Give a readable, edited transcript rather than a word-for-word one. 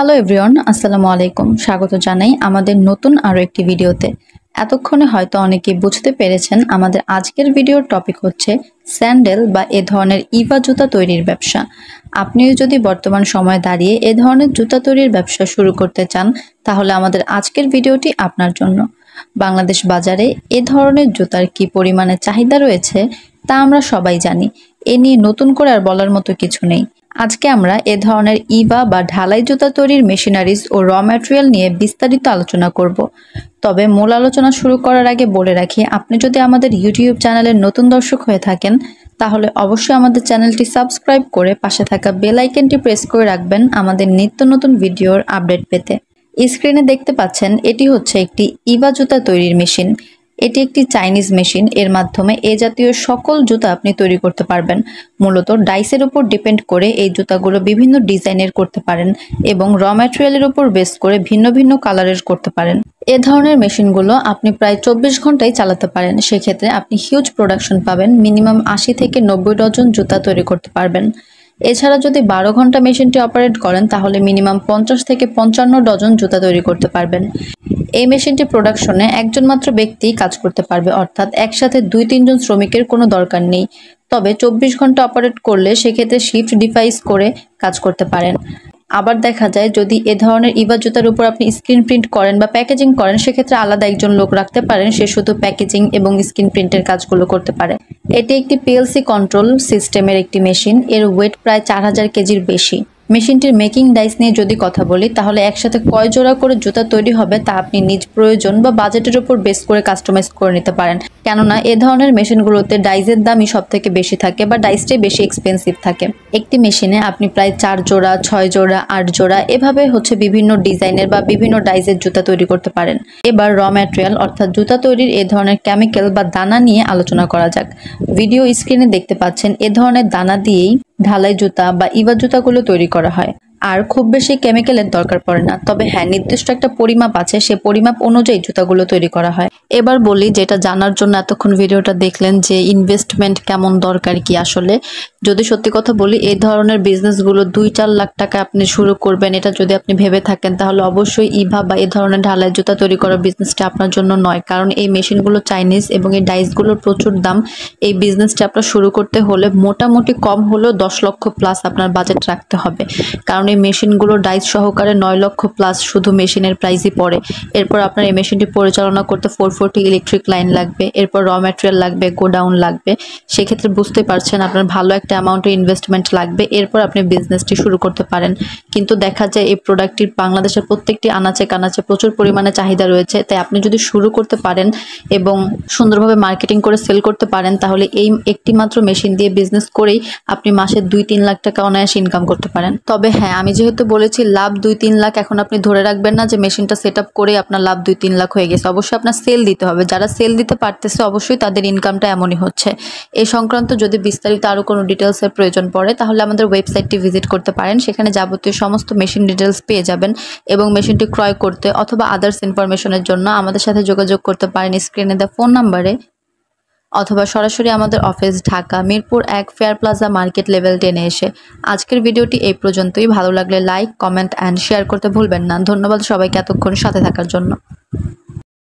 Hello everyone, আসসালামু আলাইকুম। স্বাগত জানাই আমাদের নতুন আরও একটি ভিডিওতে। এতক্ষণে হয়তো অনেকেই বুঝতে পেরেছেন আমাদের আজকের ভিডিওর টপিক হচ্ছে স্যান্ডেল বা এ ধরনের ইভা জুতা তৈরির ব্যবসা। আপনিও যদি বর্তমান সময়ে দাঁড়িয়ে এ ধরনের জুতা তৈরির ব্যবসা শুরু করতে চান তাহলে আমাদের আজকের ভিডিওটি আপনার জন্য। বাংলাদেশ বাজারে এ ধরনের জুতার কি পরিমাণে চাহিদা রয়েছে তা আমরা সবাই জানি। এ নিয়ে নতুন করে আর বলার মতো কিছু নেই। আজকে আমরা এ ধরনের ইভা বা ঢালাই জুতা তৈরির মেশিনারিজ ও র ম্যাটেরিয়াল নিয়ে বিস্তারিত আলোচনা করব। তবে মূল আলোচনা শুরু করার আগে বলে রাখি, আপনি যদি আমাদের ইউটিউব চ্যানেলের নতুন দর্শক হয়ে থাকেন তাহলে অবশ্যই আমাদের চ্যানেলটি সাবস্ক্রাইব করে পাশে থাকা বেল আইকনটি প্রেস করে রাখবেন আমাদের নিত্য নতুন ভিডিওর আপডেট পেতে। স্ক্রিনে দেখতে পাচ্ছেন এটি হচ্ছে একটি ইভা জুতা তৈরির মেশিন। এটি একটি চাইনিজ মেশিন। এর মাধ্যমে এ জাতীয় সকল জুতা আপনি তৈরি করতে পারবেন। মূলত ডাইসের উপর ডিপেন্ড করে এই জুতাগুলো বিভিন্ন ডিজাইনের করতে পারেন এবং র ম্যাটেরিয়ালের উপর বেস করে ভিন্ন ভিন্ন কালারের করতে পারেন। এ ধরনের মেশিনগুলো আপনি প্রায় 24 ঘন্টায় চালাতে পারেন। সেক্ষেত্রে আপনি হিউজ প্রোডাকশন পাবেন। মিনিমাম 80 থেকে 90 ডজন জুতা তৈরি করতে পারবেন। এছাড়া যদি 12 ঘন্টা মেশিনটি অপারেট করেন তাহলে মিনিমাম 50 থেকে 55 ডজন জুতা তৈরি করতে পারবেন। এই মেশিনটি প্রোডাকশনে একজন মাত্র ব্যক্তি কাজ করতে পারবে, অর্থাৎ একসাথে 2-3 জন শ্রমিকের কোনো দরকার নেই। তবে 24 ঘন্টা অপারেট করলে সেক্ষেত্রে শিফট ডিভাইস করে কাজ করতে পারেন। আবার দেখা যায় যদি এ ধরনের ইভা জুতার উপর আপনি স্ক্রিন প্রিন্ট করেন বা প্যাকেজিং করেন সেক্ষেত্রে আলাদা একজন লোক রাখতে পারেন, সে শুধু প্যাকেজিং এবং স্ক্রিন প্রিন্টের কাজগুলো করতে পারে। এটি একটি পিএলসি কন্ট্রোল সিস্টেমের একটি মেশিন। এর ওয়েট প্রায় 4000 কেজির বেশি। মেশিনটির মেকিং ডাইস নিয়ে যদি কথা বলি তাহলে একসাথে কয় জোড়া করে জুতা তৈরি হবে তা আপনি নিজ প্রয়োজন বা বাজেটের উপর বেস করে কাস্টমাইজ করে নিতে পারেন। কেননা এ ধরনের মেশিনগুলোতে ডাইসের দামই সব থেকে বেশি থাকে বা ডাইসটাই বেশি এক্সপেন্সিভ থাকে। একটি মেশিনে আপনি প্রায় 4 জোড়া, 6 জোড়া, 8 জোড়া এভাবে বিভিন্ন ডিজাইনের বা বিভিন্ন ডাইসের জুতা তৈরি করতে পারেন। এবার র ম্যাটেরিয়াল অর্থাৎ জুতা তৈরির এ ধরনের কেমিক্যাল বা দানা নিয়ে আলোচনা করা যাক। ভিডিও স্ক্রিনে দেখতে পাচ্ছেন এ ধরনের দানা দিয়েই ঢালাই জুতা বা ইভা জুতাগুলো তৈরি করা হয়। আর খুব বেশি কেমিক্যালের দরকার পড়ে না। তবে হ্যাঁ, নির্দিষ্ট একটা পরিমাপ আছে, সে পরিমাপ অনুযায়ী জুতাগুলো তৈরি করা হয়। এবার বলি, যেটা জানার জন্য এতক্ষণ ভিডিওটা দেখলেন, যে ইনভেস্টমেন্ট কেমন দরকার কি আসলে। যদি সত্যি কথা বলি, এই ধরনের বিজনেসগুলো 2-4 লাখ টাকা আপনি শুরু করবেন এটা যদি আপনি ভেবে থাকেন তাহলে অবশ্যই ইভা বা এই ধরনের ঢালাই জুতা তৈরি করার বিজনেসটা আপনার জন্য নয়। কারণ এই মেশিনগুলো চাইনিজ এবং এই ডাইসগুলোর প্রচুর দাম। এই বিজনেসটা আপনার শুরু করতে হলে মোটামুটি কম হলেও 10 লক্ষ প্লাস আপনার বাজেট রাখতে হবে। কারণ এই মেশিনগুলো ডাইস সহকারে 9 লক্ষ প্লাস শুধু মেশিনের প্রাইসই পড়ে। এরপর আপনার এই মেশিনটি পরিচালনা করতে 440 ইলেকট্রিক লাইন লাগবে, এরপর র ম্যাটেরিয়াল লাগবে, গোডাউন লাগবে। সেক্ষেত্রে বুঝতে পারছেন আপনার ভালো একটা অ্যামাউন্টের ইনভেস্টমেন্ট লাগবে। এরপর আপনি বিজনেসটি শুরু করতে পারেন। কিন্তু দেখা যায় এই প্রোডাক্টটির বাংলাদেশের প্রত্যেকটি আনাচে কানাচে প্রচুর পরিমাণে চাহিদা রয়েছে। তাই আপনি যদি শুরু করতে পারেন এবং সুন্দরভাবে মার্কেটিং করে সেল করতে পারেন তাহলে এই একটি মাত্র মেশিন দিয়ে বিজনেস করেই আপনি মাসে 2-3 লাখ টাকা অনায়াসে ইনকাম করতে পারেন। তবে হ্যাঁ, আমি যেহেতু বলেছি লাভ 2-3 লাখ, এখন আপনি ধরে রাখবেন না যে মেশিনটা সেট আপ করে আপনার লাভ 2-3 লাখ হয়ে গেছে। অবশ্যই আপনার সেল দিতে হবে। যারা সেল দিতে পারতেছে অবশ্যই তাদের ইনকামটা এমনই হচ্ছে। এই সংক্রান্ত যদি বিস্তারিত আরও কোনো ডিটেলসের প্রয়োজন পড়ে তাহলে আমাদের ওয়েবসাইটটি ভিজিট করতে পারেন। সেখানে যাবতীয় সমস্ত মেশিন ডিটেলস পেয়ে যাবেন এবং মেশিনটি ক্রয় করতে অথবা আদার্স ইনফরমেশনের জন্য আমাদের সাথে যোগাযোগ করতে পারেন স্ক্রিনে দেওয়া ফোন নাম্বারে, অথবা সরাসরি আমাদের office Dhaka Mirpur 1 Fair Plaza market level 10-এ এসে। আজকের ভিডিওটি এই পর্যন্তই। ভালো লাগলে লাইক, কমেন্ট অ্যান্ড শেয়ার করতে ভুলবেন না। ধন্যবাদ সবাইকে এতক্ষণ সাথে থাকার জন্য।